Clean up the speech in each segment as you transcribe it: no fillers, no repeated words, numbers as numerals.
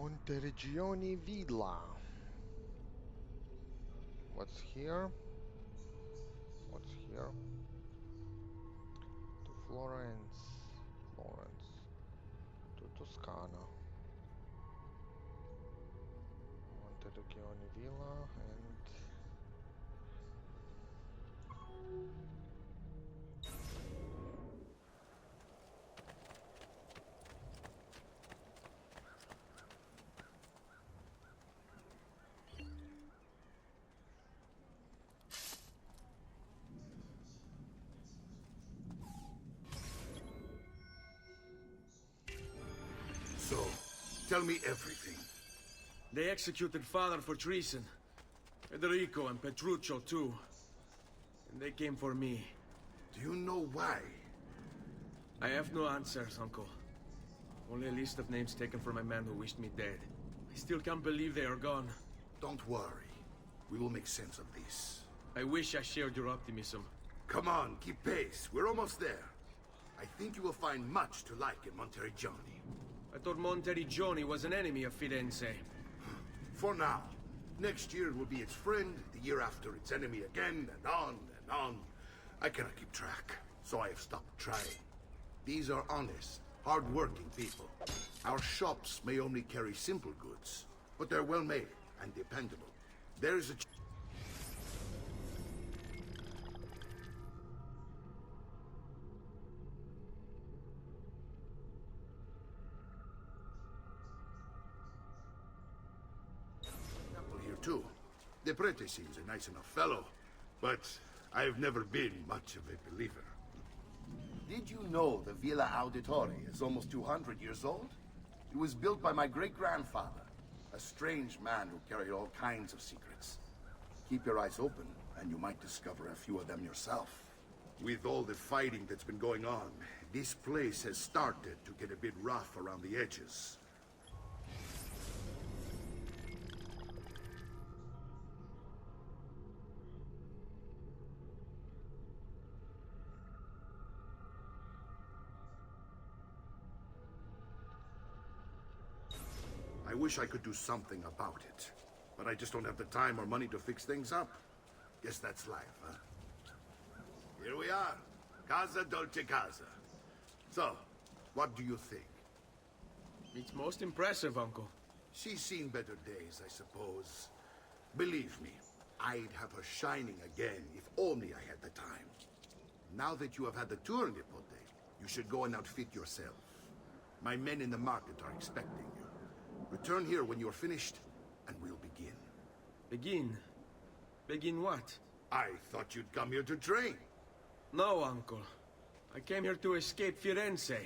Monteriggioni Villa. What's here? What's here? To Florence. Florence. To Toscana. Monteriggioni Villa and So, tell me everything. They executed father for treason. Federico and Petruccio too. And they came for me. Do you know why? I have no answers, uncle. Only a list of names taken from my man who wished me dead. I still can't believe they are gone. Don't worry. We will make sense of this. I wish I shared your optimism. Come on, keep pace. We're almost there. I think you will find much to like in Monteriggioni. I thought Monteriggioni was an enemy of Firenze. For now. Next year it will be its friend, the year after its enemy again, and on and on. I cannot keep track, so I have stopped trying. These are honest, hard-working people. Our shops may only carry simple goods, but they're well-made and dependable. There is a... here too. The Prete seems a nice enough fellow, but I've never been much of a believer. Did you know the Villa Auditore is almost 200 years old? It was built by my great-grandfather, a strange man who carried all kinds of secrets. Keep your eyes open, and you might discover a few of them yourself. With all the fighting that's been going on, this place has started to get a bit rough around the edges. I wish I could do something about it, but I just don't have the time or money to fix things up. Guess that's life, huh? Here we are. Casa Dolce Casa. So, what do you think? It's most impressive, uncle. She's seen better days, I suppose. Believe me, I'd have her shining again if only I had the time. Now that you have had the tour, Nipote, you should go and outfit yourself. My men in the market are expecting you. Return here when you're finished, and we'll begin. Begin? Begin what? I thought you'd come here to train. No, uncle. I came here to escape Firenze.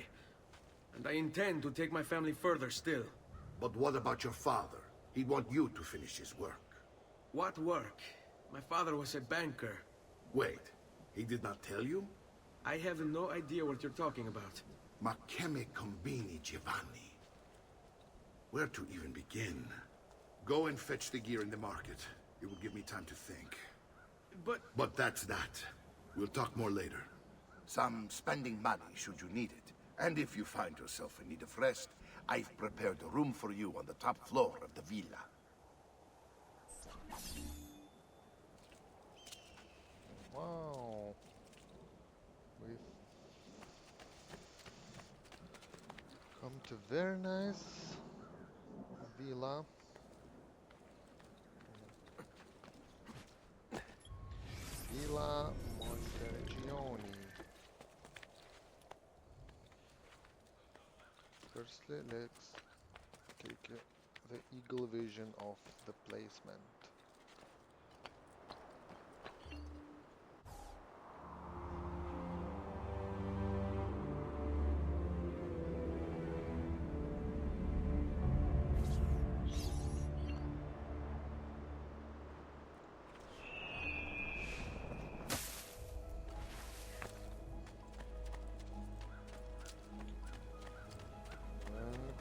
And I intend to take my family further still. But what about your father? He'd want you to finish his work. What work? My father was a banker. Wait, he did not tell you? I have no idea what you're talking about. Ma che me combini, Giovanni? Where to even begin? Go and fetch the gear in the market. It will give me time to think. But that's that. We'll talk more later. Some spending money should you need it. And if you find yourself in need of rest, I've prepared a room for you on the top floor of the villa. wow. We've come to very nice villa. Villa Monteriggioni. Firstly, let's take the eagle vision of the placement.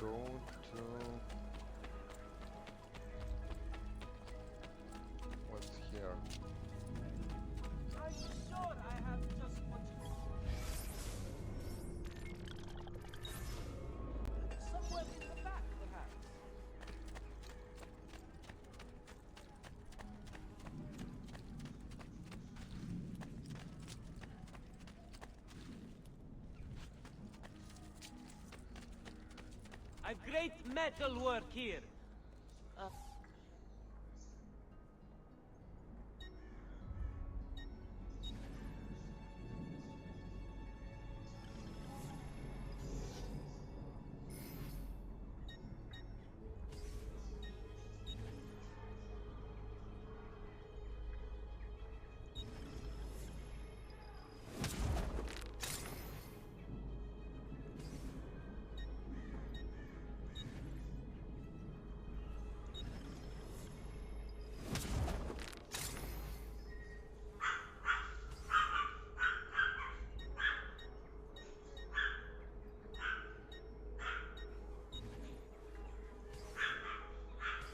Go to what's here? I'm sure I have just what you somewhere in the back, perhaps. I've great metal work here.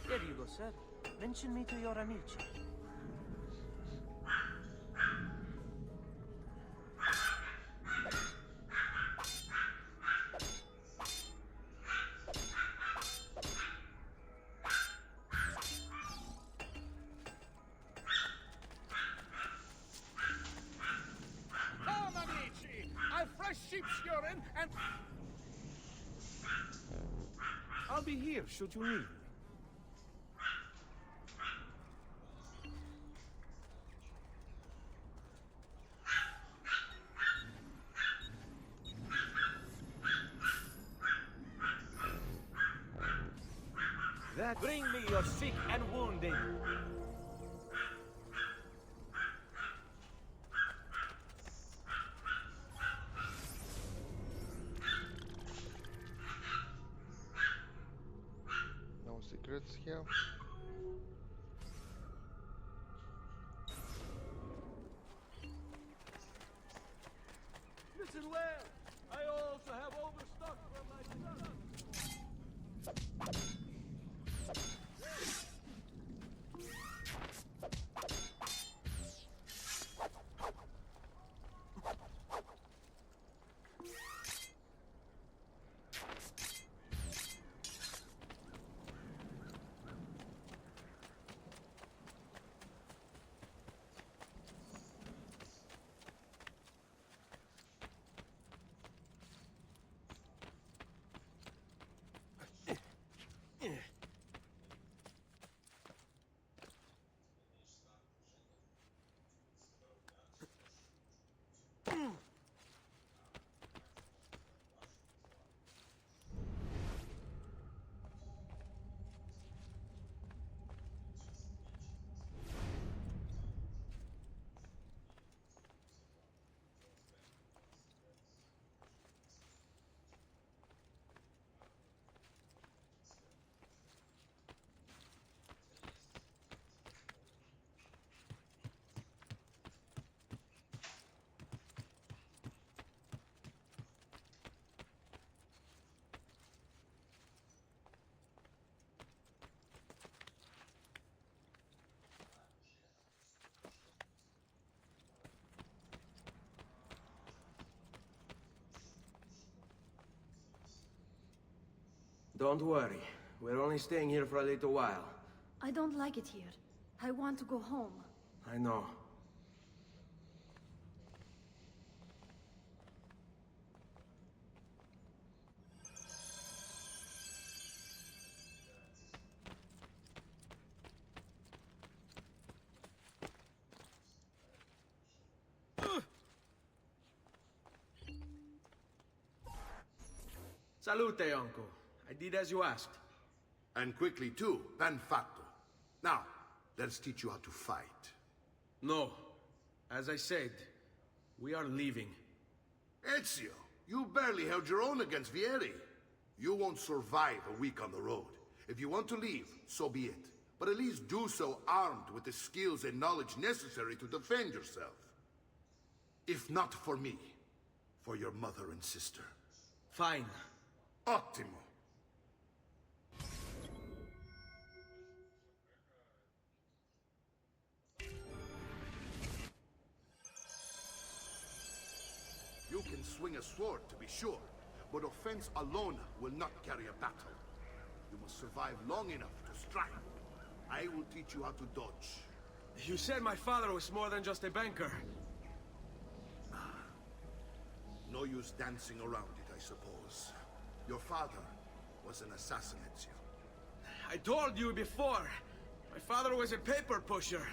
There you go, sir. Mention me to your amici. Come, amici! I've fresh sheep's urine and... I'll be here, should you need me. That bring me your sick and wounded. No secrets here. Listen well. I also have overstock for my son. Don't worry. We're only staying here for a little while. I don't like it here. I want to go home. I know. Salute, uncle. I did as you asked. And quickly too, ben fatto. Now, let's teach you how to fight. No. As I said, we are leaving. Ezio, you barely held your own against Vieri. You won't survive a week on the road. If you want to leave, so be it. But at least do so armed with the skills and knowledge necessary to defend yourself. If not for me, for your mother and sister. Fine. Ottimo. You can swing a sword, to be sure, but offense alone will not carry a battle. You must survive long enough to strike. I will teach you how to dodge. You said my father was more than just a banker. No use dancing around it, I suppose. Your father was an assassin, Ezio. I told you before. My father was a paper pusher.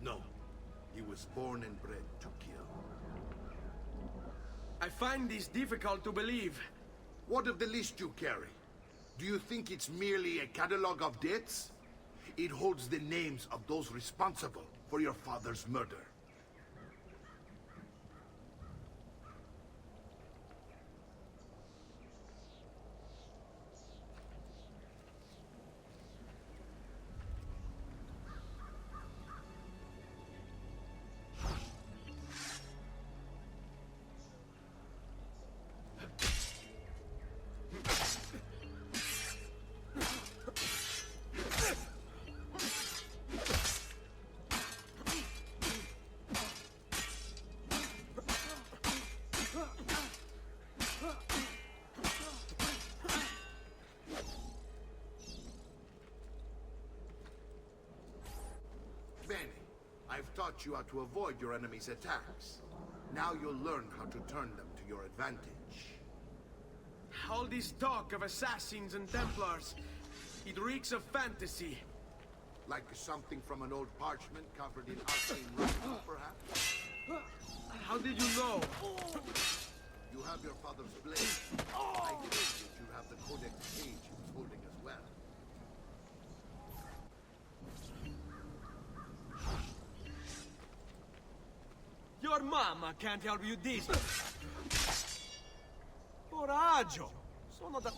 No. He was born and bred to kill. I find this difficult to believe. What of the list you carry? Do you think it's merely a catalog of debts? It holds the names of those responsible for your father's murder. Bene, I've taught you how to avoid your enemy's attacks. Now you'll learn how to turn them to your advantage. All this talk of assassins and Templars, it reeks of fantasy. Like something from an old parchment covered in arcane writing, perhaps? How did you know? You have your father's blade. I figured you have the codex page he was holding as well. Your mama can't help you this. Coraggio! Sono da...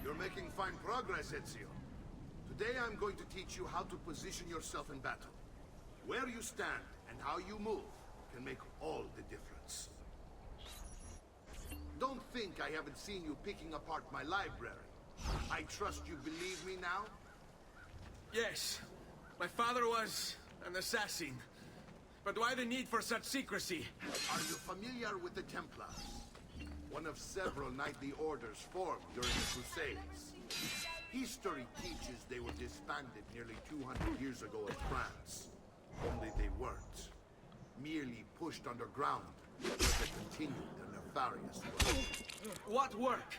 You're making fine progress, Ezio. Today I'm going to teach you how to position yourself in battle. Where you stand and how you move can make all the difference. Don't think I haven't seen you picking apart my library. I trust you believe me now? Yes, my father was an assassin. But why the need for such secrecy? Are you familiar with the Templars? One of several knightly orders formed during the Crusades. History teaches they were disbanded nearly 200 years ago in France. Only they weren't. Merely pushed underground, but they continued their nefarious work. What work?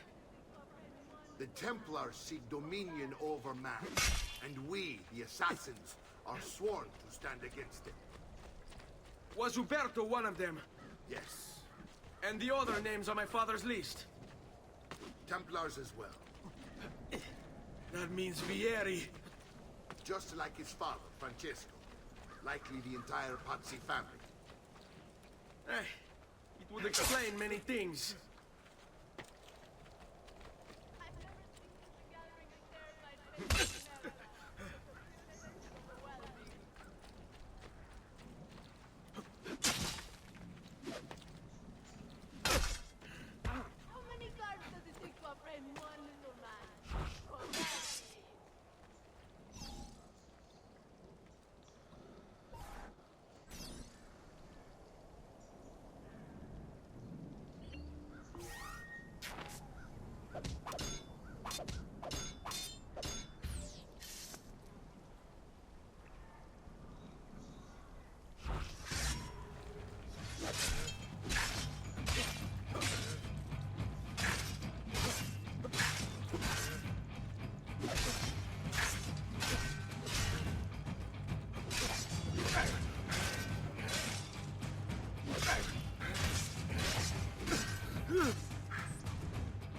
The Templars seek dominion over man, and we, the assassins, are sworn to stand against it. Was Uberto one of them? Yes, And the other names on my father's list? Templars as well. That means Vieri. Just like his father, Francesco. Likely the entire Pazzi family. It would explain many things. How many cards does it take to apprehend one little man? Command me.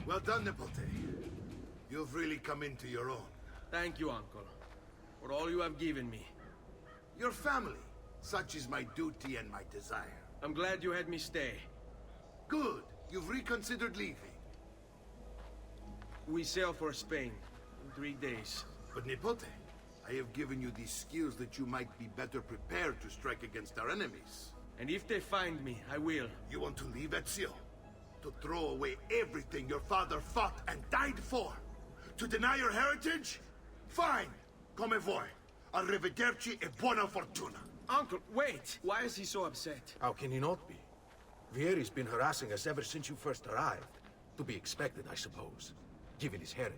Well done, Nipote. You've really come into your own. Thank you, Uncle, for all you have given me. Your family. Such is my duty and my desire. I'm glad you had me stay. Good. You've reconsidered leaving. We sail for Spain in 3 days. But Nipote, I have given you these skills that you might be better prepared to strike against our enemies. And if they find me, I will. You want to leave Ezio? To throw away everything your father fought and died for? To deny your heritage? Fine. Come vuoi. Arrivederci e buona fortuna. Uncle, wait! Why is he so upset? How can he not be? Vieri's been harassing us ever since you first arrived. To be expected, I suppose, given his heritage.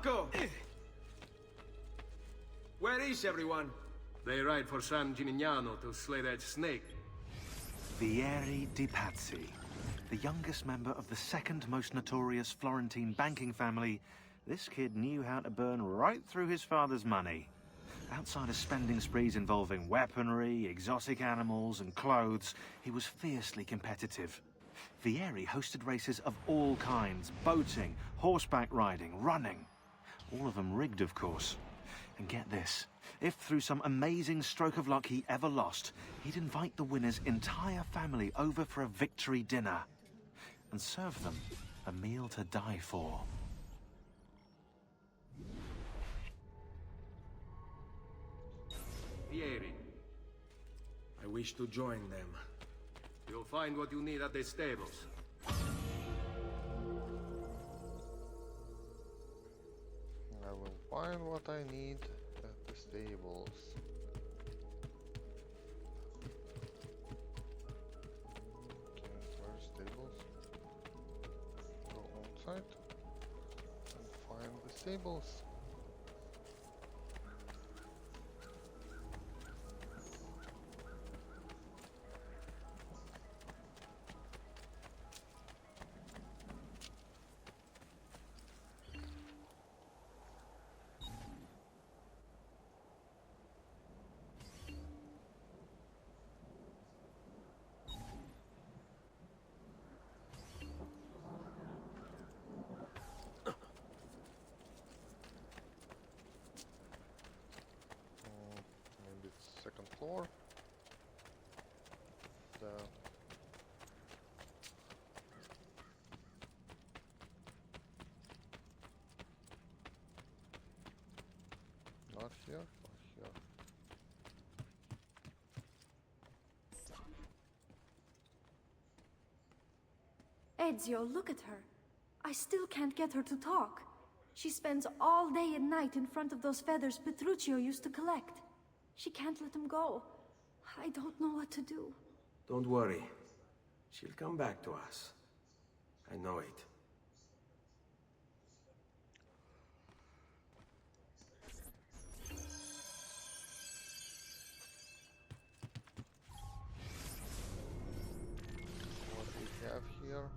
Uncle! Where is everyone? They ride for San Gimignano to slay that snake. Vieri di Pazzi, the youngest member of the second most notorious Florentine banking family, this kid knew how to burn right through his father's money. Outside of spending sprees involving weaponry, exotic animals, and clothes, he was fiercely competitive. Vieri hosted races of all kinds: boating, horseback riding, running. All of them rigged, of course. And get this, if through some amazing stroke of luck he ever lost, he'd invite the winner's entire family over for a victory dinner and serve them a meal to die for. Vieri, I wish to join them. you'll find what you need at the stables. I will find what I need at the stables. Okay, where's stables? Go outside and find the stables. Maybe it's second floor. The not here, or here. Ezio, look at her. I still can't get her to talk. She spends all day and night in front of those feathers Petruchio used to collect. She can't let them go. I don't know what to do. Don't worry. She'll come back to us. I know it. What we have here?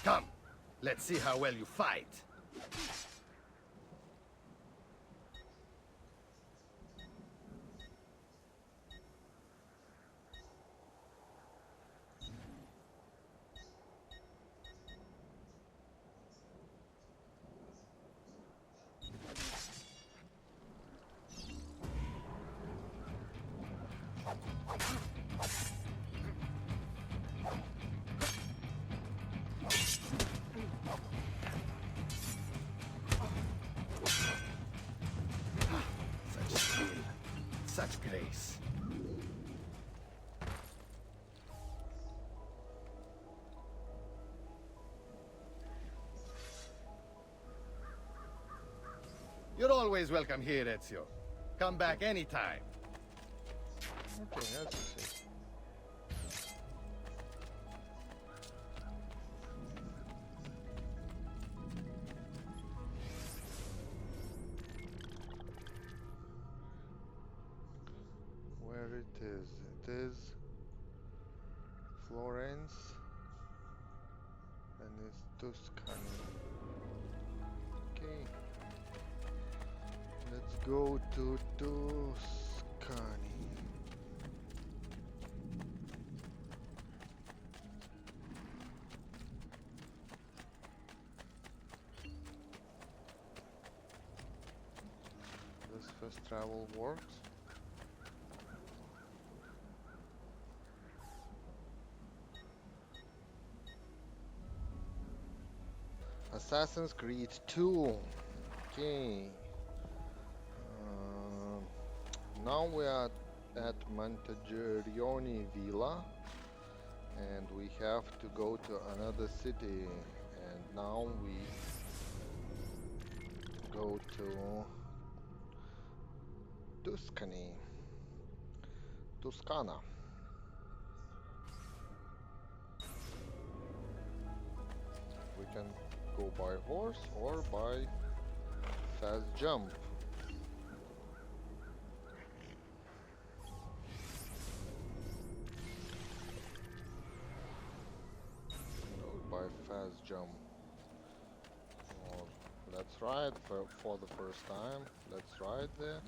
Come, let's see how well you fight. Such skill, such grace. You're always welcome here, Ezio. Come back anytime. Okay, as you say. Where it is? It is Florence and it's Tuscany. Okay. Let's go to Tuscany. This fast travel works. Assassin's Creed 2. Okay. Um, Now we are at Monteriggioni Villa, and we have to go to another city. And now we go to Tuscany, Tuscana. We can go by horse or by fast jump. Go by fast jump. Or let's ride for the first time. Let's ride there.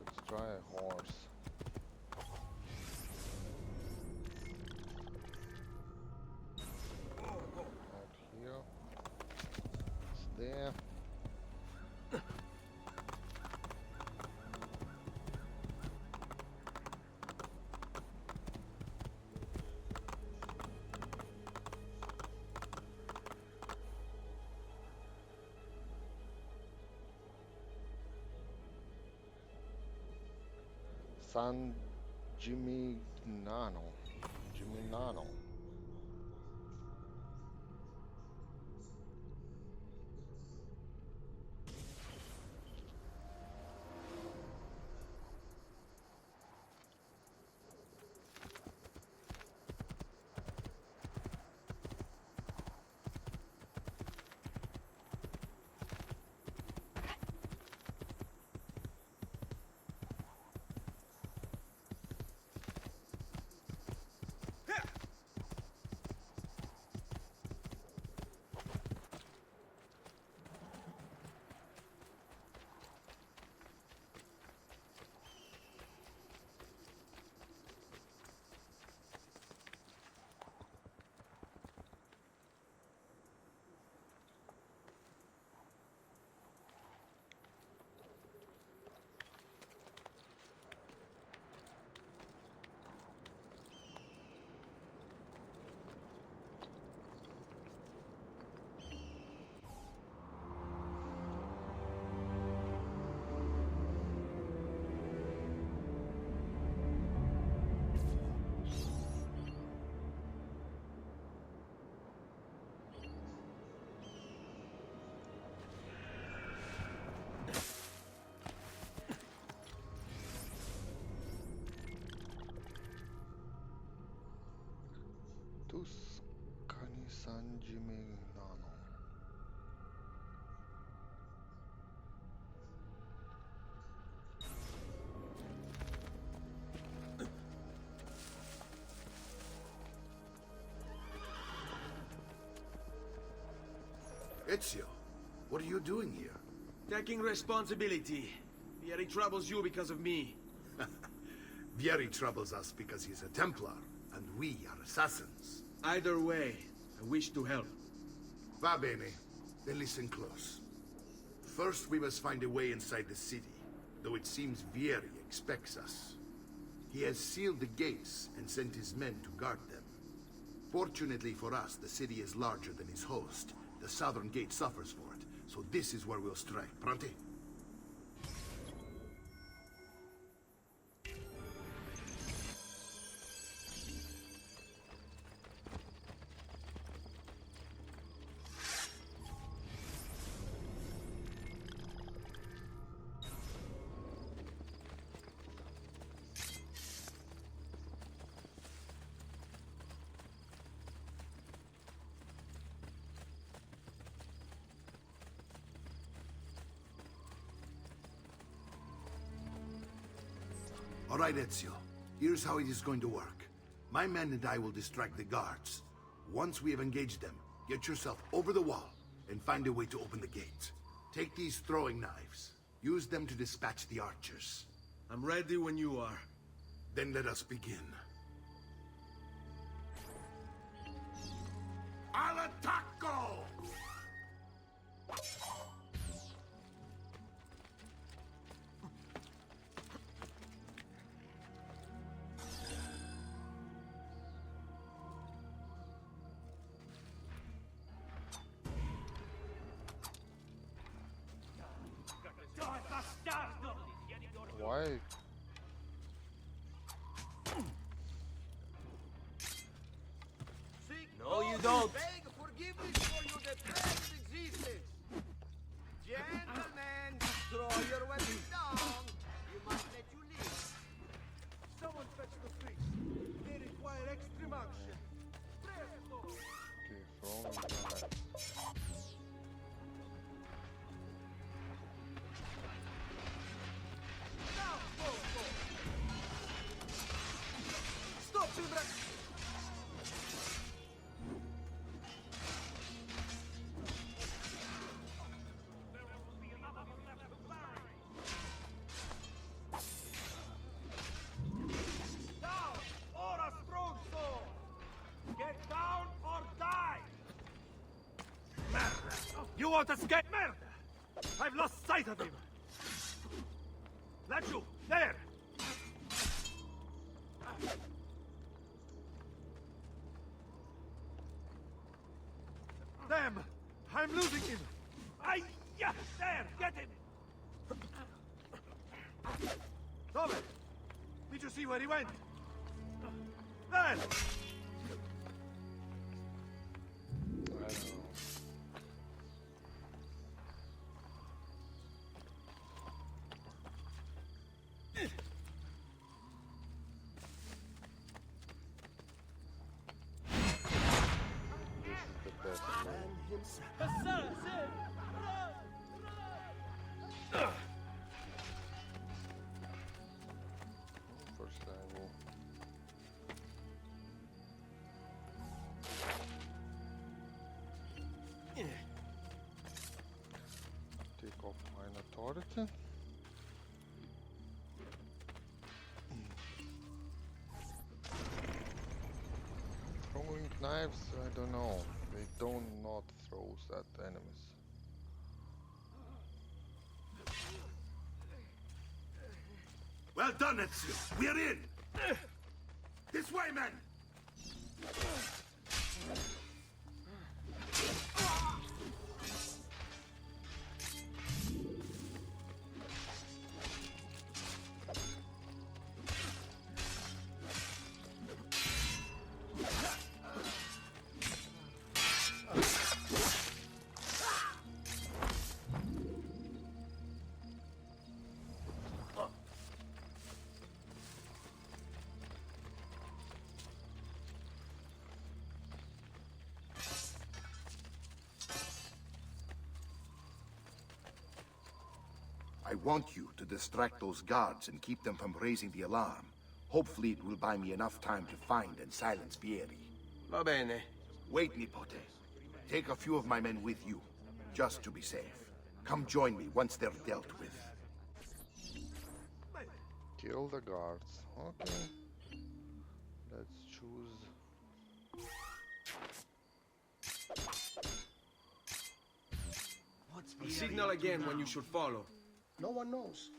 Let's try a horse. Out here. It's there. San Gimignano. Gimignano. Tuscany San Gimignano. Ezio, what are you doing here? Taking responsibility. Vieri troubles you because of me. Vieri troubles us because he's a Templar, and we are assassins. Either way, I wish to help. Va bene. Then listen close. First, we must find a way inside the city, though it seems Vieri expects us. He has sealed the gates and sent his men to guard them. Fortunately for us, the city is larger than his host. The southern gate suffers for it, so this is where we'll strike. Pronti? All right, Ezio. Here's how it is going to work. My men and I will distract the guards. Once we have engaged them, get yourself over the wall and find a way to open the gate. Take these throwing knives. Use them to dispatch the archers. I'm ready when you are. Then let us begin. Al attacco! Why? No, you don't. Beg forgiveness for your depraved existence. Gentlemen, throw your weapons down. You must let you live. Someone fetch the priest. They require extreme action. Okay, throwing knives. Stop, Ibra! Down, or a strong sword! Get down or die! Merda! You won't escape, Merda! I've lost sight of him! Laju, there! Damn! I'm losing him! Ay, yeah, there! Get him! Tove! Did you see where he went? There! I don't know. This is the best move. First angle. Take off mine authority. Throwing knives, I don't know. They don't not throw at enemies. Well done, Ezio. We're in. This way, men. I want you to distract those guards and keep them from raising the alarm. Hopefully it will buy me enough time to find and silence Vieri. Va bene. Wait, Nipote. Take a few of my men with you, just to be safe. Come join me once they're dealt with. Kill the guards. Okay. Let's choose. Signal again when you should follow. No one knows,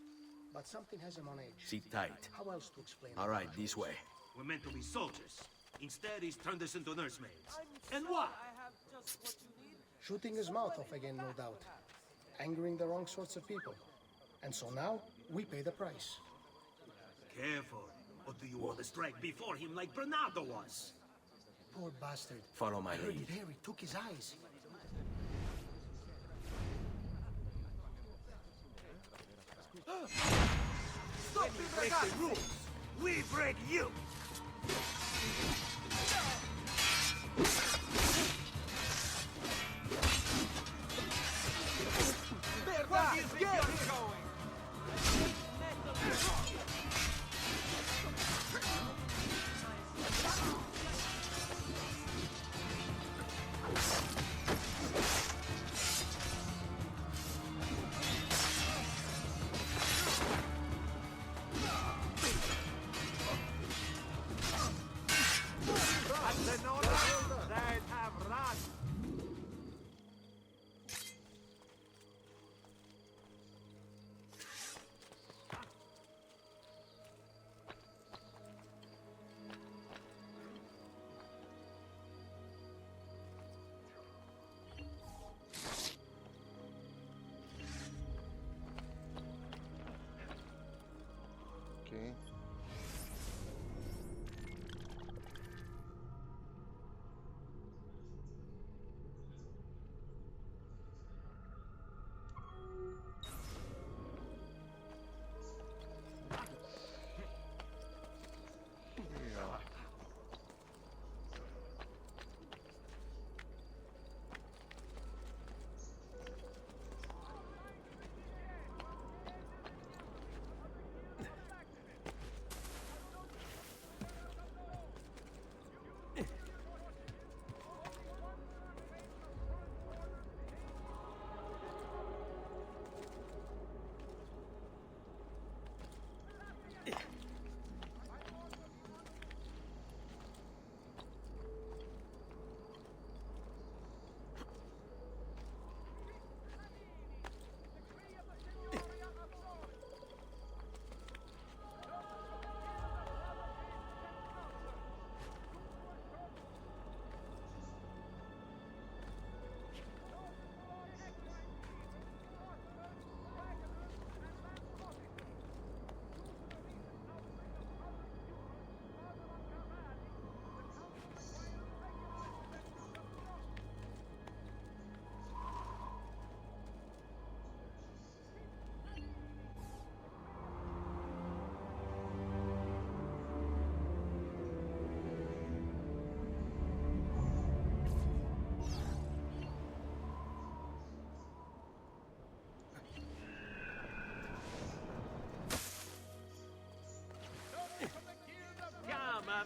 but something has him on edge. Sit tight. How else to explain All right, this way. We're meant to be soldiers. Instead, he's turned us into nursemaids. And why? Shooting his mouth off again, no doubt. Angering the wrong sorts of people. And so now, we pay the price. Careful. Or do you want to strike before him like Bernardo was? Poor bastard. Follow my I heard lead. Vieri took his eyes. Stop when we break the rules, we break you! Where is Vieri going?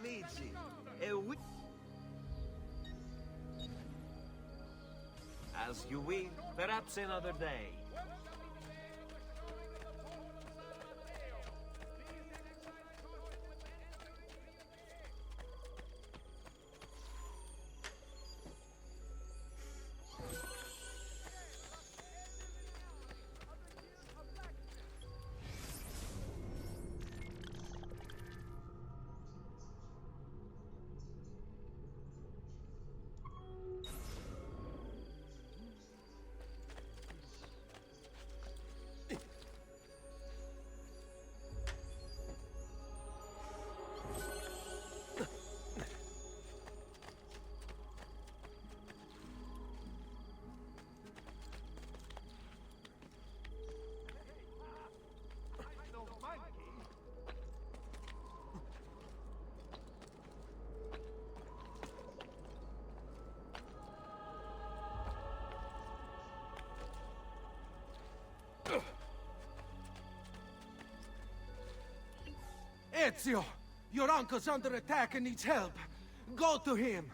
amici. E we... As you will, perhaps another day. Ezio! Your uncle's under attack and needs help. Go to him!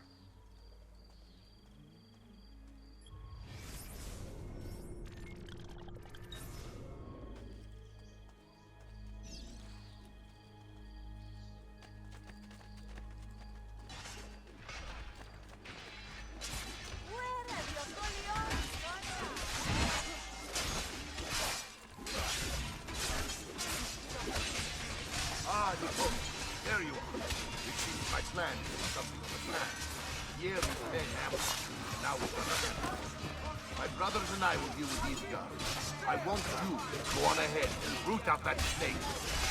Ah, Nico, there you are. It seems my plan did something on the plan. Yearly men have now we're gonna. My brothers and I will deal with these guards. I want you to go on ahead and root out that snake.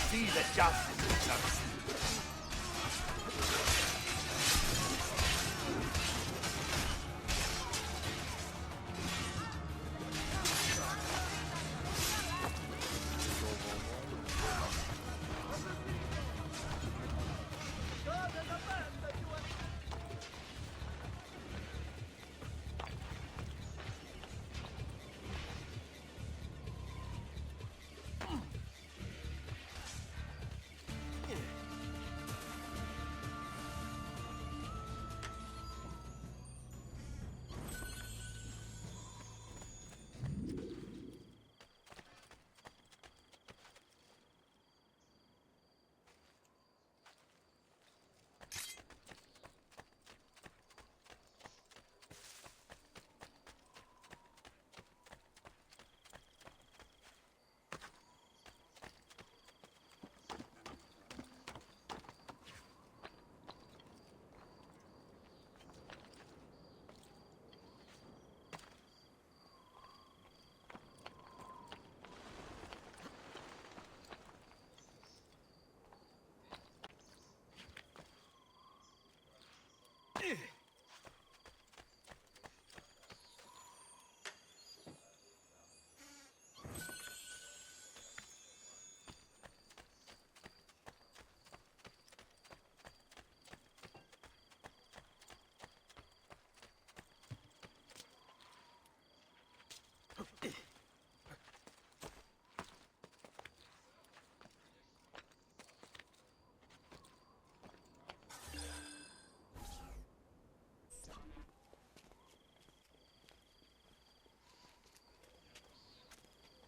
See that justice is done.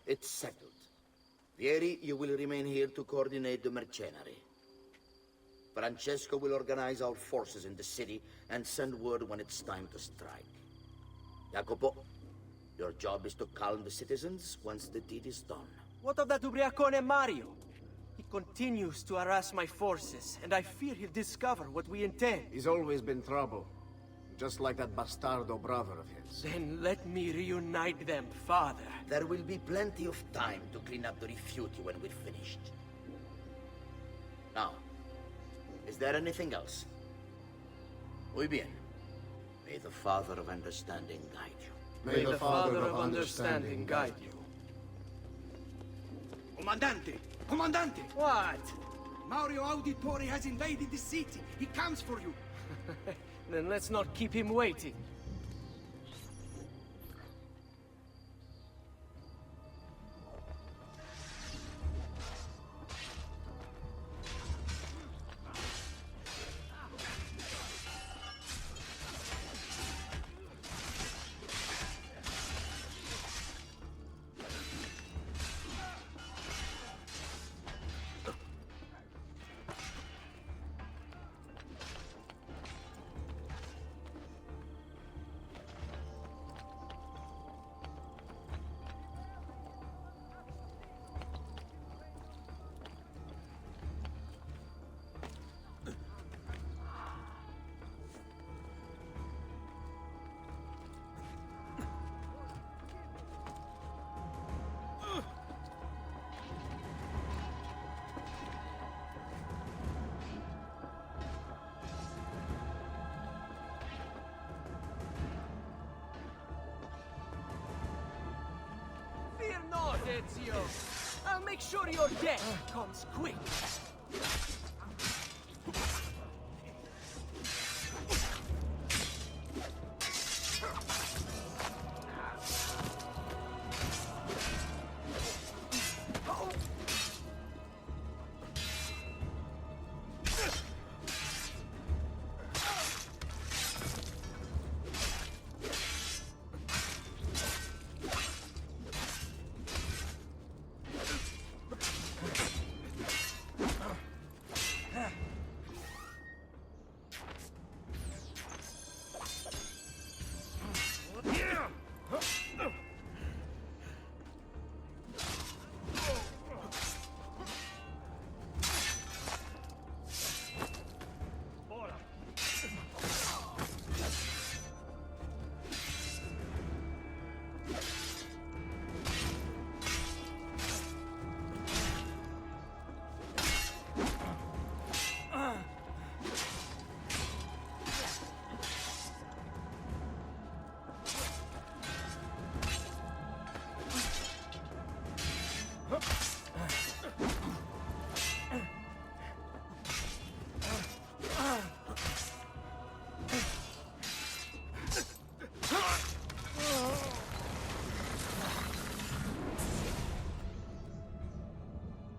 It's settled. Vieri, you will remain here to coordinate the mercenary. Francesco will organize our forces in the city and send word when it's time to strike. Jacopo, your job is to calm the citizens once the deed is done. What of that ubriacone Mario? He continues to harass my forces, and I fear he'll discover what we intend. He's always been trouble. Just like that bastardo brother of his. Then let me reunite them, father. There will be plenty of time to clean up the refuge when we're finished. Now, is there anything else? Muy bien. May the Father of Understanding guide you. May the Father of Understanding guide you. Comandante! Comandante! What? Mario Auditore has invaded the city. He comes for you. Then let's not keep him waiting. Ezio. I'll make sure your death comes quick.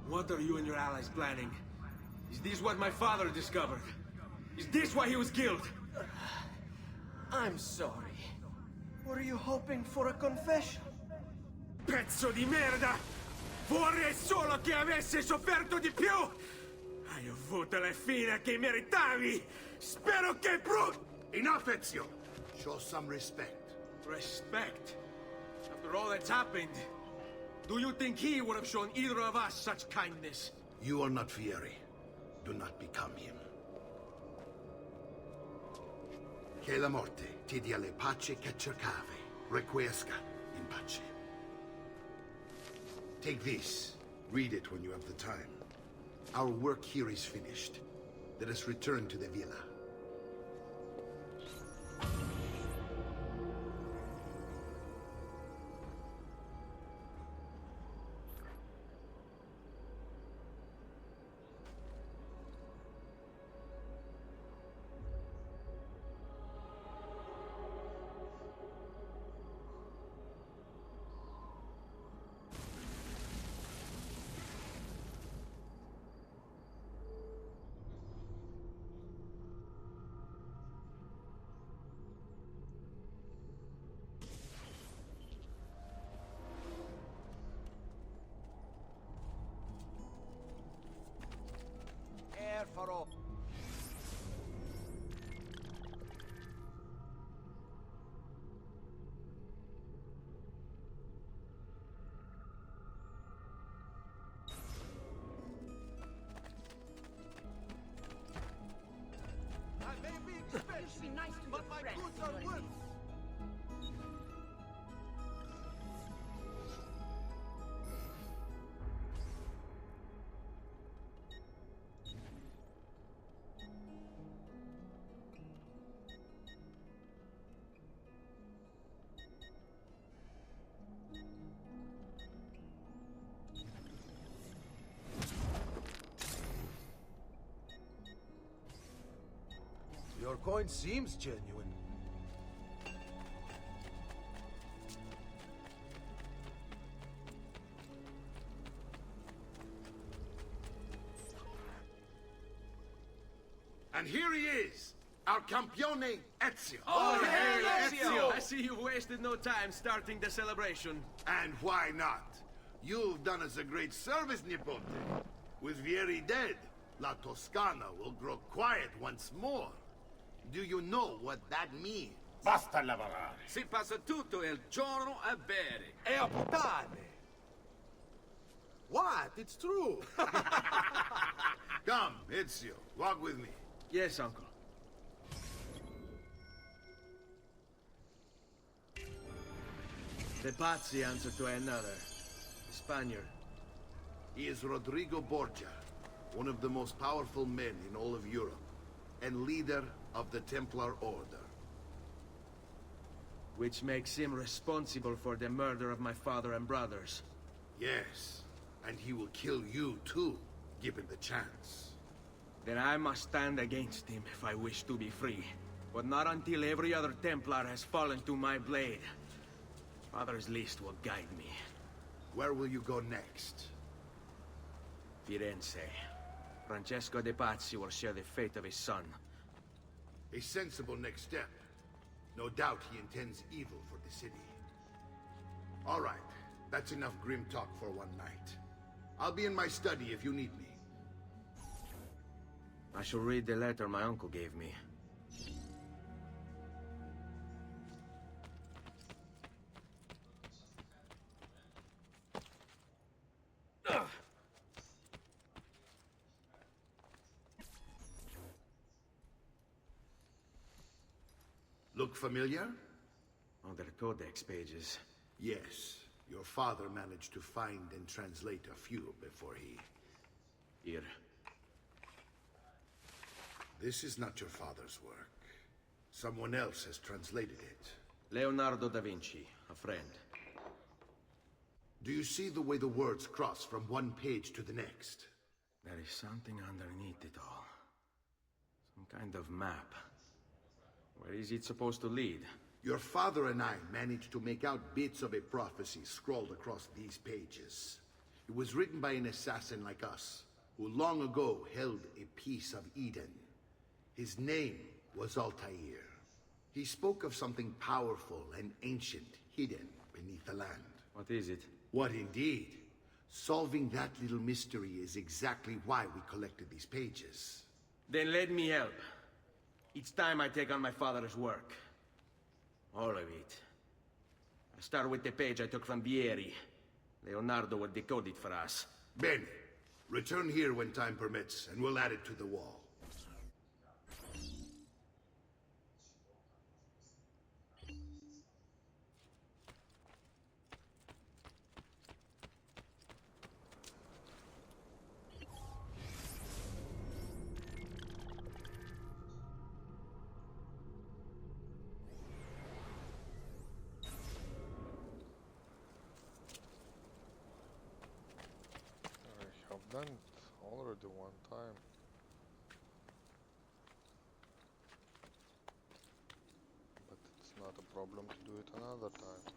What are you and your allies planning? Is this what my father discovered? Is this why he was killed? I'm sorry. Were you hoping for a confession? Pezzo di merda! Vorrei solo che avesse sofferto di più! Hai avuto la fine che meritavi! Spero che Enough, Ezio! Show some respect. Respect? After all that's happened, do you think he would have shown either of us such kindness? You are not Fieri. Do not become him. Che la morte ti dia le pace che cercavi. Requiesca in pace. Take this. Read it when you have the time. Our work here is finished. Let us return to the villa. farò. I may be expensive, but my goods are worth. Your coin seems genuine. And here he is, our campione Ezio. Oh, hey, Ezio! I see you've wasted no time starting the celebration. And why not? You've done us a great service, Nipote. With Vieri dead, La Toscana will grow quiet once more. Do you know what that means? Basta lavorare. Si passa tutto il giorno a bere. E a puttane. What? It's true. Come, Ezio, walk with me. Yes, uncle. The Pazzi answer to another. Spaniard. He is Rodrigo Borgia, one of the most powerful men in all of Europe, and leader of the Templar Order. Which makes him responsible for the murder of my father and brothers. Yes, and he will kill you too, given the chance. Then I must stand against him if I wish to be free. But not until every other Templar has fallen to my blade. Father's list will guide me. Where will you go next? Firenze. Francesco de Pazzi will share the fate of his son. A sensible next step. No doubt he intends evil for the city. All right, that's enough grim talk for one night. I'll be in my study if you need me. I shall read the letter my uncle gave me. Look familiar? On the codex pages. Yes. Your father managed to find and translate a few before he... Here. This is not your father's work. Someone else has translated it. Leonardo da Vinci, a friend. Do you see the way the words cross from one page to the next? There is something underneath it all. Some kind of map. Where is it supposed to lead? Your father and I managed to make out bits of a prophecy scrawled across these pages. It was written by an assassin like us, who long ago held a piece of Eden. His name was Altair. He spoke of something powerful and ancient hidden beneath the land. What is it? What indeed? Solving that little mystery is exactly why we collected these pages. Then let me help. It's time I take on my father's work. All of it. I'll start with the page I took from Vieri. Leonardo will decode it for us. Bene. Return here when time permits, and we'll add it to the wall. I've done it already one time. But it's not a problem to do it another time.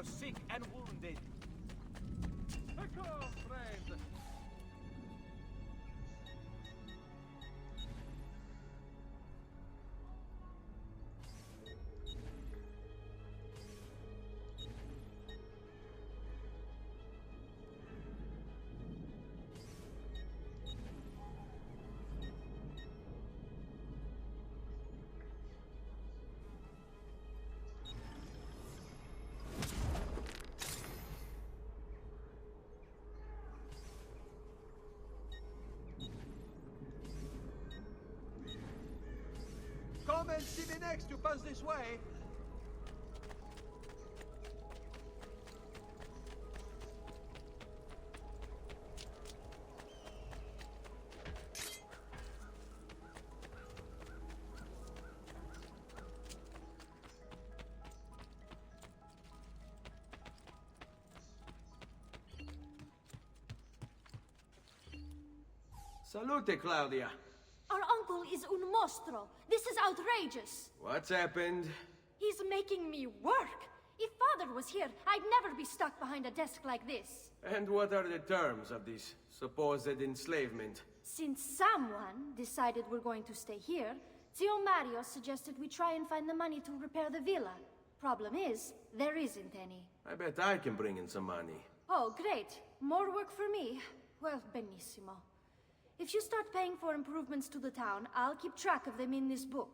your sick and wounded. Take off, friend! Come and see me next, you pass this way. Salute, Claudia. Our uncle is un mostro. This is outrageous. What's happened? He's making me work. If Father was here, I'd never be stuck behind a desk like this. And what are the terms of this supposed enslavement? Since someone decided we're going to stay here, Zio Mario suggested we try and find the money to repair the villa. Problem is, there isn't any. I bet I can bring in some money. Oh, great. More work for me. Well, benissimo. If you start paying for improvements to the town, I'll keep track of them in this book.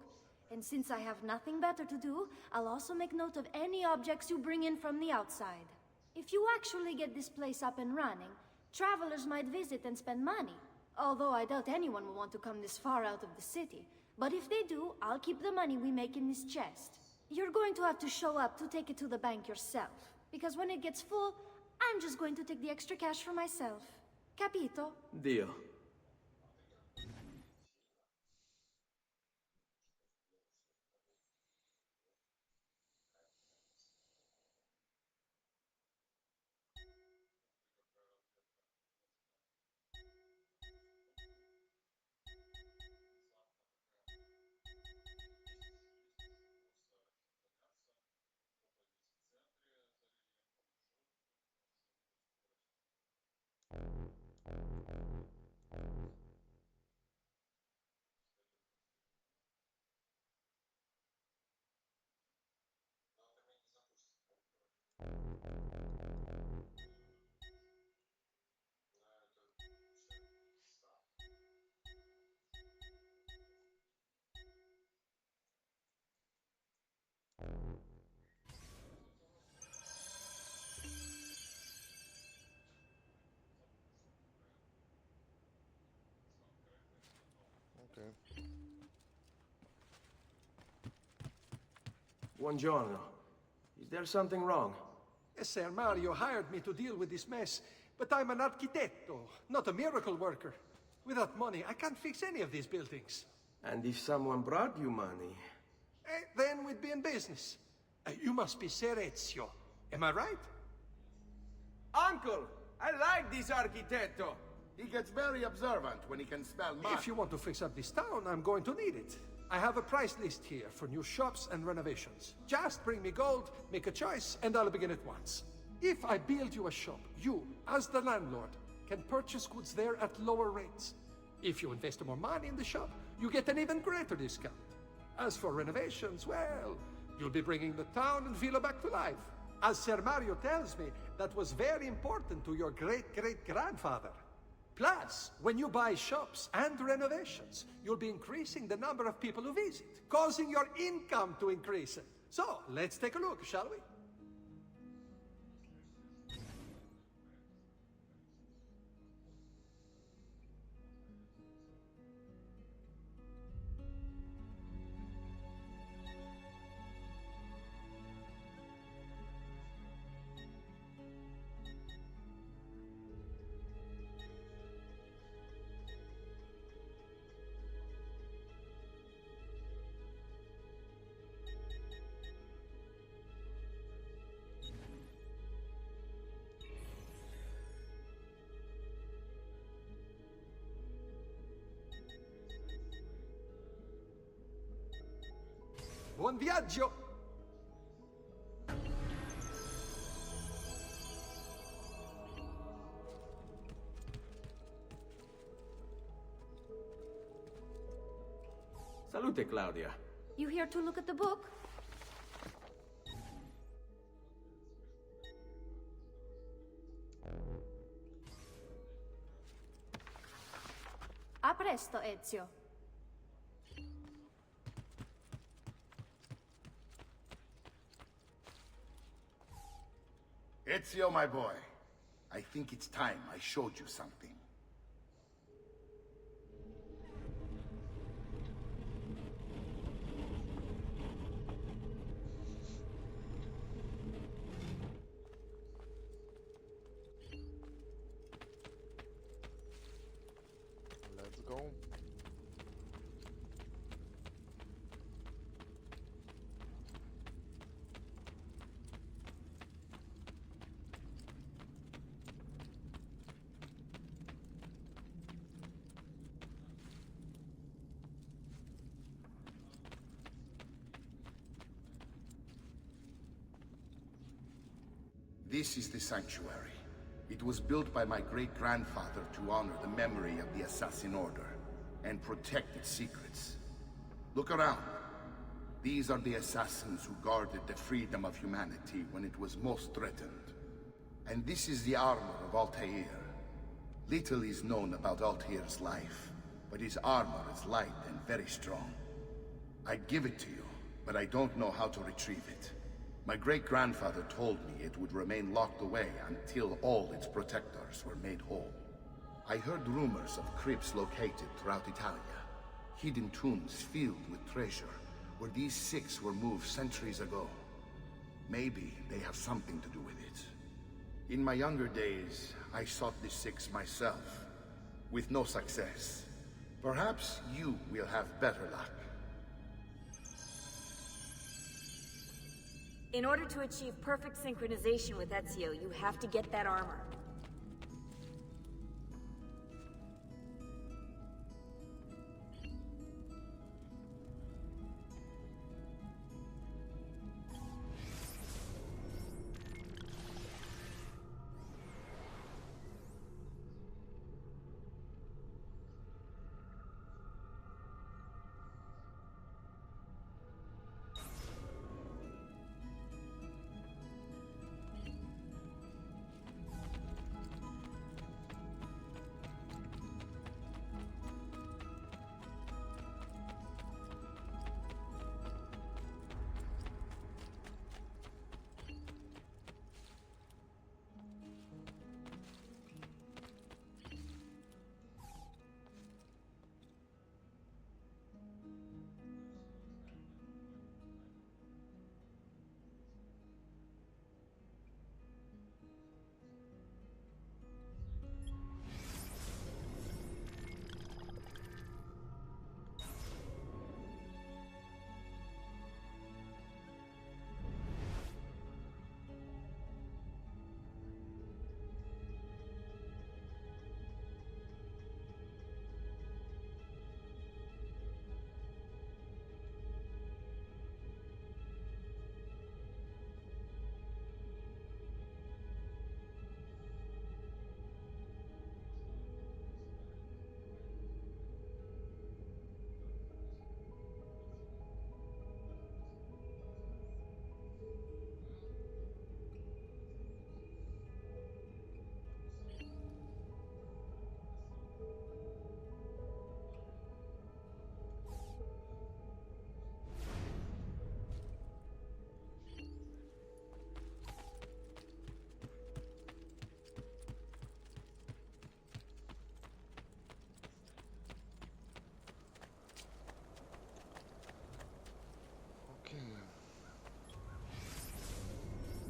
And since I have nothing better to do, I'll also make note of any objects you bring in from the outside. If you actually get this place up and running, travelers might visit and spend money. Although I doubt anyone will want to come this far out of the city. But if they do, I'll keep the money we make in this chest. You're going to have to show up to take it to the bank yourself. Because when it gets full, I'm just going to take the extra cash for myself. Capito? Deal. Okay. Buongiorno. Is there something wrong? Yes, Sir Mario hired me to deal with this mess, but I'm an architetto, not a miracle worker. Without money, I can't fix any of these buildings. And if someone brought you money? Then we'd be in business. You must be Ser Ezio. Am I right? Uncle, I like this architetto. He gets very observant when he can spell money. If you want to fix up this town, I'm going to need it. I have a price list here for new shops and renovations. Just bring me gold, make a choice, and I'll begin at once. If I build you a shop, you, as the landlord, can purchase goods there at lower rates. If you invest more money in the shop, you get an even greater discount. As for renovations, well, you'll be bringing the town and villa back to life. As Ser Mario tells me, that was very important to your great-great-grandfather. Plus, when you buy shops and renovations, you'll be increasing the number of people who visit, causing your income to increase. So, let's take a look, shall we? Buon viaggio! Salute, Claudia. You here to look at the book? A presto, Ezio. Ezio, my boy. I think it's time I showed you something. Let's go. This is the sanctuary. It was built by my great-grandfather to honor the memory of the Assassin Order and protect its secrets. Look around. These are the assassins who guarded the freedom of humanity when it was most threatened. And this is the armor of Altair. Little is known about Altair's life, but his armor is light and very strong. I'd give it to you, but I don't know how to retrieve it. My great-grandfather told me it would remain locked away until all its protectors were made whole. I heard rumors of crypts located throughout Italia, hidden tombs filled with treasure, where these six were moved centuries ago. Maybe they have something to do with it. In my younger days, I sought the six myself, with no success. Perhaps you will have better luck. In order to achieve perfect synchronization with Ezio, you have to get that armor.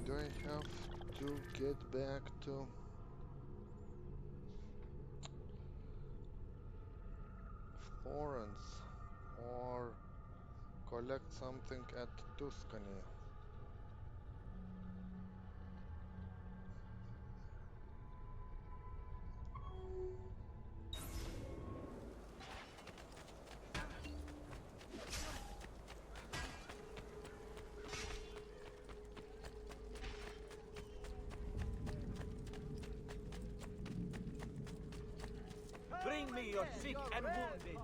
Do I have to get back to Florence or collect something at Tuscany? Bring me your sick and wounded.